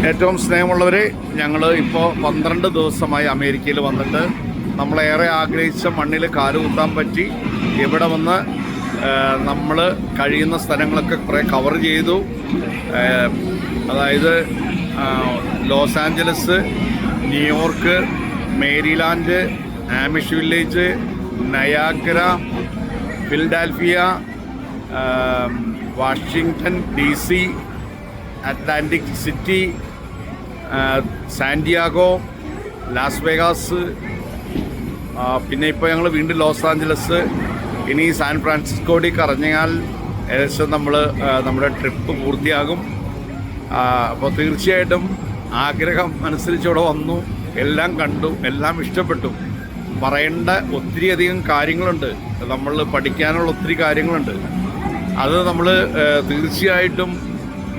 ഏറ്റവും സ്നേഹമുള്ളവരെ, ഞങ്ങൾ ഇപ്പോൾ 12 ദിവസമായി അമേരിക്കയിൽ വന്നിട്ട് നമ്മളേറെ ആഗ്രഹിച്ച മണ്ണിൽ കാലുകുത്താൻ പറ്റി. ഇവിടെ വന്ന് നമ്മൾ കഴിയുന്ന സ്ഥലങ്ങളൊക്കെ കുറേ കവർ ചെയ്തു. അതായത് Los Angeles, New York, Maryland, Amish village, Niagara, Philadelphia, Washington DC, Atlantic city, Santiago, Las Vegas, പിന്നെ ഇപ്പോൾ ഞങ്ങൾ വീണ്ടും ലോസ് ആഞ്ചലസ്, ഇനി സാൻ ഫ്രാൻസിസ്കോയിൽ കറങ്ങിയാൽ ഏകദേശം നമ്മുടെ ട്രിപ്പ് പൂർത്തിയാകും. അപ്പോൾ തീർച്ചയായിട്ടും ആഗ്രഹം അനുസരിച്ച് വന്നു, എല്ലാം കണ്ടു, എല്ലാം ഇഷ്ടപ്പെട്ടു. പറയേണ്ട ഒത്തിരിയധികം കാര്യങ്ങളുണ്ട്, നമ്മൾ പഠിക്കാനുള്ള ഒത്തിരി കാര്യങ്ങളുണ്ട്. അത് നമ്മൾ തീർച്ചയായിട്ടും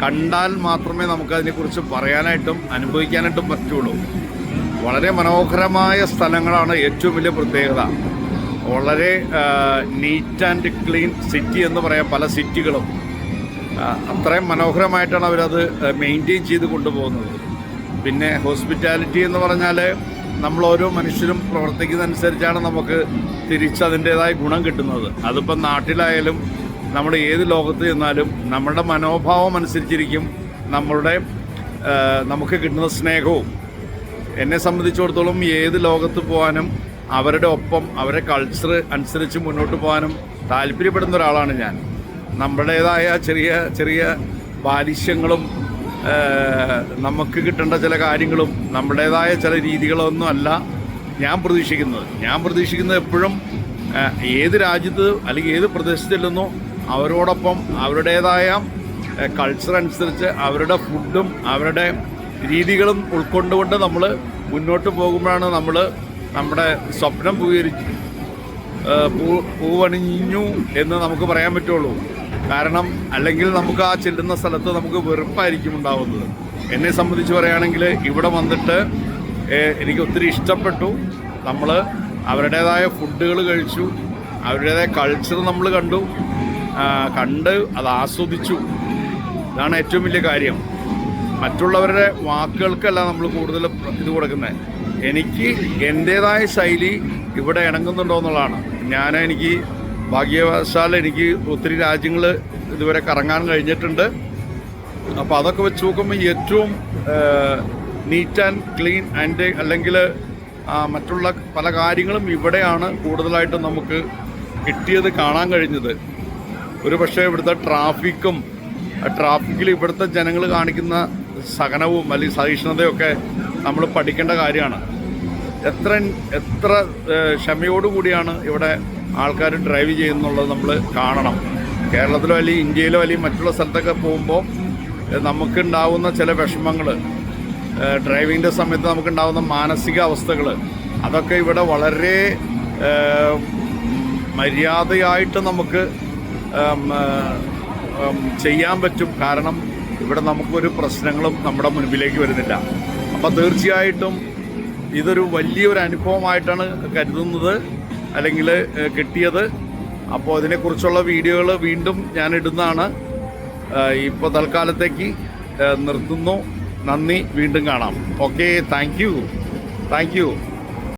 കണ്ടാൽ മാത്രമേ നമുക്കതിനെക്കുറിച്ച് പറയാനായിട്ടും അനുഭവിക്കാനായിട്ടും പറ്റുള്ളൂ. വളരെ മനോഹരമായ സ്ഥലങ്ങളാണ് ഏറ്റവും വലിയ പ്രത്യേകത. വളരെ നീറ്റ് ആൻഡ് ക്ലീൻ സിറ്റി എന്ന് പറയാം. പല സിറ്റികളും അത്രയും മനോഹരമായിട്ടാണ് അവരത് മെയിൻറ്റെയിൻ ചെയ്ത് കൊണ്ടുപോകുന്നത്. പിന്നെ ഹോസ്പിറ്റാലിറ്റി എന്ന് പറഞ്ഞാൽ നമ്മൾ ഓരോ മനുഷ്യരും പ്രവർത്തിക്കുന്നതനുസരിച്ചാണ് നമുക്ക് തിരിച്ചതിൻ്റേതായ ഗുണം കിട്ടുന്നത്. അതിപ്പം നാട്ടിലായാലും നമ്മൾ ഏത് ലോകത്ത് ചെന്നാലും നമ്മളുടെ മനോഭാവം അനുസരിച്ചിരിക്കും നമുക്ക് കിട്ടുന്ന സ്നേഹവും. എന്നെ സംബന്ധിച്ചിടത്തോളം ഏത് ലോകത്ത് പോകാനും അവരുടെ ഒപ്പം അവരുടെ കൾച്ചർ അനുസരിച്ച് മുന്നോട്ട് പോകാനും താല്പര്യപ്പെടുന്ന ഒരാളാണ് ഞാൻ. നമ്മുടേതായ ചെറിയ ചെറിയ ബാലിശ്യങ്ങളും നമുക്ക് കിട്ടേണ്ട ചില കാര്യങ്ങളും നമ്മുടേതായ ചില രീതികളൊന്നും അല്ല ഞാൻ പ്രതീക്ഷിക്കുന്നത് എപ്പോഴും ഏത് രാജ്യത്ത് അല്ലെങ്കിൽ ഏത് പ്രദേശത്ത് ചെല്ലുന്നു അവരോടൊപ്പം അവരുടേതായ കൾച്ചർ അനുസരിച്ച് അവരുടെ ഫുഡും അവരുടെ രീതികളും ഉൾക്കൊണ്ടുകൊണ്ട് നമ്മൾ മുന്നോട്ട് പോകുമ്പോഴാണ് നമ്മുടെ സ്വപ്നം പൂവണിഞ്ഞു എന്ന് നമുക്ക് പറയാൻ പറ്റുള്ളൂ. കാരണം അല്ലെങ്കിൽ നമുക്ക് ആ ചെല്ലുന്ന സ്ഥലത്ത് നമുക്ക് വെറുപ്പായിരിക്കും ഉണ്ടാവുന്നത്. എന്നെ സംബന്ധിച്ച് പറയുകയാണെങ്കിൽ ഇവിടെ വന്നിട്ട് എനിക്ക് ഒത്തിരി ഇഷ്ടപ്പെട്ടു. നമ്മൾ അവരുടേതായ ഫുഡുകൾ കഴിച്ചു, അവരുടേതായ കൾച്ചർ നമ്മൾ കണ്ട് അത് ആസ്വദിച്ചു. ഇതാണ് ഏറ്റവും വലിയ കാര്യം. മറ്റുള്ളവരുടെ വാക്കുകൾക്കല്ല നമ്മൾ കൂടുതൽ ഇത് കൊടുക്കുന്നത്. എനിക്ക് എൻ്റേതായ ശൈലി ഇവിടെ ഇണങ്ങുന്നുണ്ടോ എന്നുള്ളതാണ്. എനിക്ക് ഭാഗ്യവശാൽ എനിക്ക് ഒത്തിരി രാജ്യങ്ങൾ ഇതുവരെ കറങ്ങാൻ കഴിഞ്ഞിട്ടുണ്ട്. അപ്പോൾ അതൊക്കെ വെച്ച് നോക്കുമ്പോൾ ഏറ്റവും നീറ്റ് ആൻഡ് ക്ലീൻ ആൻഡ് അല്ലെങ്കിൽ മറ്റുള്ള പല കാര്യങ്ങളും ഇവിടെയാണ് കൂടുതലായിട്ട് നമുക്ക് കിട്ടിയത്, കാണാൻ കഴിഞ്ഞത്. ഒരു പക്ഷേ ഇവിടുത്തെ ട്രാഫിക്കിൽ ഇവിടുത്തെ ജനങ്ങൾ കാണിക്കുന്ന സഹനവും അല്ലെങ്കിൽ സഹിഷ്ണുതയൊക്കെ നമ്മൾ പഠിക്കേണ്ട കാര്യമാണ്. എത്ര ക്ഷമയോടുകൂടിയാണ് ഇവിടെ ആൾക്കാർ ഡ്രൈവ് ചെയ്യുന്നുള്ളത് നമ്മൾ കാണണം. കേരളത്തിലോ അല്ലെങ്കിൽ ഇന്ത്യയിലോ അല്ലെങ്കിൽ മറ്റുള്ള സ്ഥലത്തൊക്കെ പോകുമ്പോൾ നമുക്കുണ്ടാവുന്ന ചില വിഷമങ്ങൾ, ഡ്രൈവിങ്ങിൻ്റെ സമയത്ത് നമുക്കുണ്ടാകുന്ന മാനസിക അവസ്ഥകൾ, അതൊക്കെ ഇവിടെ വളരെ മര്യാദയായിട്ട് നമുക്ക് ചെയ്യാൻ പറ്റും. കാരണം ഇവിടെ നമുക്കൊരു പ്രശ്നങ്ങളും നമ്മുടെ മുൻപിലേക്ക് വരുന്നില്ല. അപ്പോൾ തീർച്ചയായിട്ടും ഇതൊരു വലിയൊരു അനുഭവമായിട്ടാണ് കരുതുന്നത്, അല്ലെങ്കിൽ കിട്ടിയത്. അപ്പോൾ അതിനെക്കുറിച്ചുള്ള വീഡിയോകൾ വീണ്ടും ഞാൻ ഇടുന്നതാണ്. ഇപ്പോൾ തൽക്കാലത്തേക്ക് നിർത്തുന്നു. നന്ദി, വീണ്ടും കാണാം. Okay, thank you.